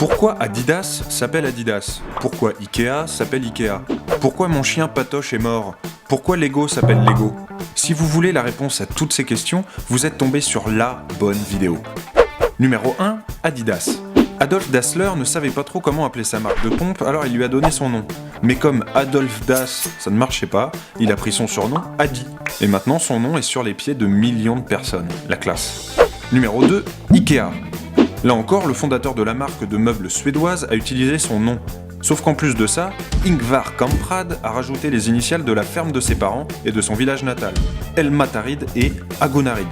Pourquoi Adidas s'appelle Adidas? Pourquoi Ikea s'appelle Ikea? Pourquoi mon chien Patoche est mort? Pourquoi Lego s'appelle Lego? Si vous voulez la réponse à toutes ces questions, vous êtes tombé sur la bonne vidéo. Numéro 1, Adidas. Adolf Dassler ne savait pas trop comment appeler sa marque de pompe, alors il lui a donné son nom. Mais comme Adolf Das, ça ne marchait pas, il a pris son surnom Adi. Et maintenant son nom est sur les pieds de millions de personnes. La classe. Numéro 2, Ikea. Là encore, le fondateur de la marque de meubles suédoise a utilisé son nom. Sauf qu'en plus de ça, Ingvar Kamprad a rajouté les initiales de la ferme de ses parents et de son village natal, Elmatarid et Agunarid.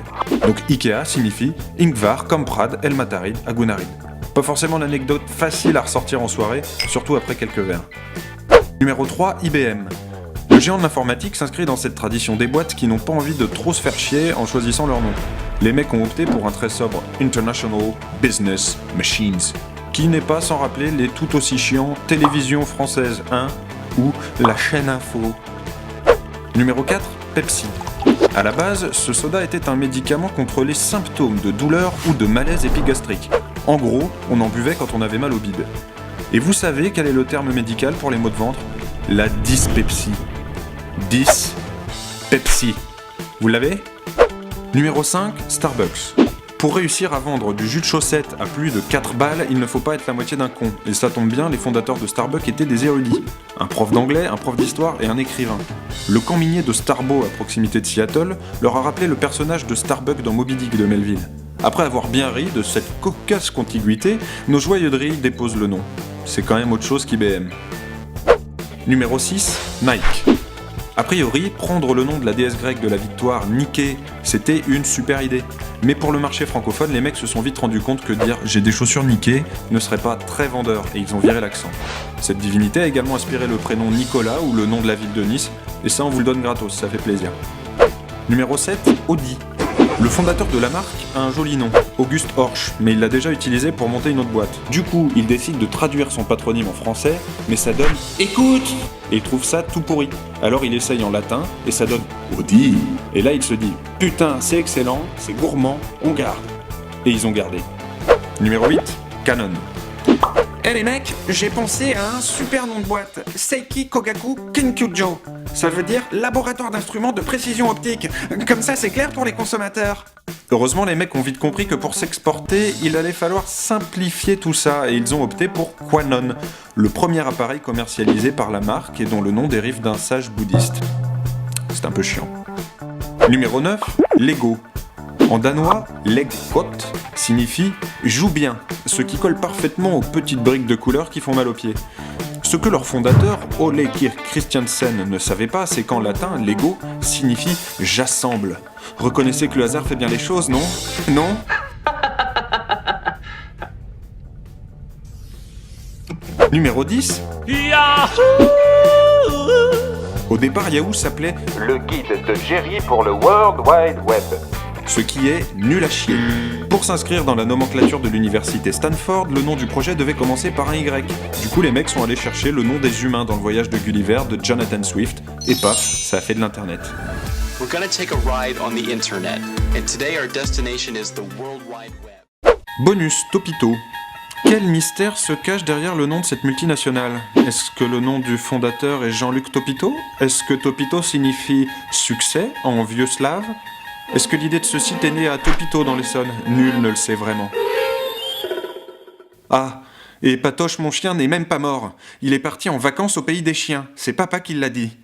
Donc Ikea signifie Ingvar Kamprad Elmatarid Agunarid. Pas forcément l'anecdote facile à ressortir en soirée, surtout après quelques verres. Numéro 3, IBM. Le géant de l'informatique s'inscrit dans cette tradition des boîtes qui n'ont pas envie de trop se faire chier en choisissant leur nom. Les mecs ont opté pour un très sobre International Business Machines, qui n'est pas sans rappeler les tout aussi chiants Télévision Française 1 ou la chaîne Info. Numéro 4, Pepsi. À la base, ce soda était un médicament contre les symptômes de douleur ou de malaise épigastrique. En gros, on en buvait quand on avait mal au bide. Et vous savez quel est le terme médical pour les maux de ventre? La dyspepsie. Dyspepsie. Vous l'avez? Numéro 5, Starbucks. Pour réussir à vendre du jus de chaussette à plus de 4 balles, il ne faut pas être la moitié d'un con. Et ça tombe bien, les fondateurs de Starbucks étaient des érudits. Un prof d'anglais, un prof d'histoire et un écrivain. Le camp minier de Starbo, à proximité de Seattle, leur a rappelé le personnage de Starbuck dans Moby Dick de Melville. Après avoir bien ri de cette cocasse contiguïté, nos joyeux drilles déposent le nom. C'est quand même autre chose qu'IBM. Numéro 6, Nike. A priori, prendre le nom de la déesse grecque de la victoire, Nike, c'était une super idée. Mais pour le marché francophone, les mecs se sont vite rendus compte que dire « j'ai des chaussures Nike » ne serait pas très vendeur, et ils ont viré l'accent. Cette divinité a également inspiré le prénom Nicolas ou le nom de la ville de Nice, et ça on vous le donne gratos, ça fait plaisir. Numéro 7, Audi. Le fondateur de la marque a un joli nom, Auguste Horch, mais il l'a déjà utilisé pour monter une autre boîte. Du coup, il décide de traduire son patronyme en français, mais ça donne « écoute !» Et il trouve ça tout pourri. Alors il essaye en latin, et ça donne « Audi !» Et là il se dit « putain, c'est excellent, c'est gourmand, on garde !» Et ils ont gardé. Numéro 8, Canon. Eh les mecs, j'ai pensé à un super nom de boîte, Seiki Kogaku Kenkyujo. Ça veut dire laboratoire d'instruments de précision optique. Comme ça, c'est clair pour les consommateurs. Heureusement, les mecs ont vite compris que pour s'exporter, il allait falloir simplifier tout ça et ils ont opté pour Quanon, le premier appareil commercialisé par la marque et dont le nom dérive d'un sage bouddhiste. C'est un peu chiant. Numéro 9, Lego. En danois, leggot signifie « joue bien », ce qui colle parfaitement aux petites briques de couleur qui font mal aux pieds. Ce que leur fondateur, Ole Kirk Christiansen, ne savait pas, c'est qu'en latin, Lego signifie « j'assemble ». Reconnaissez que le hasard fait bien les choses, non? Non? Numéro 10. Yahoo! Au départ, Yahoo s'appelait Le guide de Jerry pour le World Wide Web. Ce qui est nul à chier. Pour s'inscrire dans la nomenclature de l'université Stanford, le nom du projet devait commencer par un Y. Du coup, les mecs sont allés chercher le nom des humains dans le voyage de Gulliver de Jonathan Swift, et paf, ça a fait de l'internet. We're gonna take a ride on the internet, and today our destination is the World Wide Web. Bonus, Topito. Quel mystère se cache derrière le nom de cette multinationale? Est-ce que le nom du fondateur est Jean-Luc Topito? Est-ce que Topito signifie succès en vieux slave? Est-ce que l'idée de ce site est née à Topito dans l'Essonne? Nul ne le sait vraiment. Ah, et Patoche mon chien n'est même pas mort. Il est parti en vacances au pays des chiens. C'est papa qui l'a dit.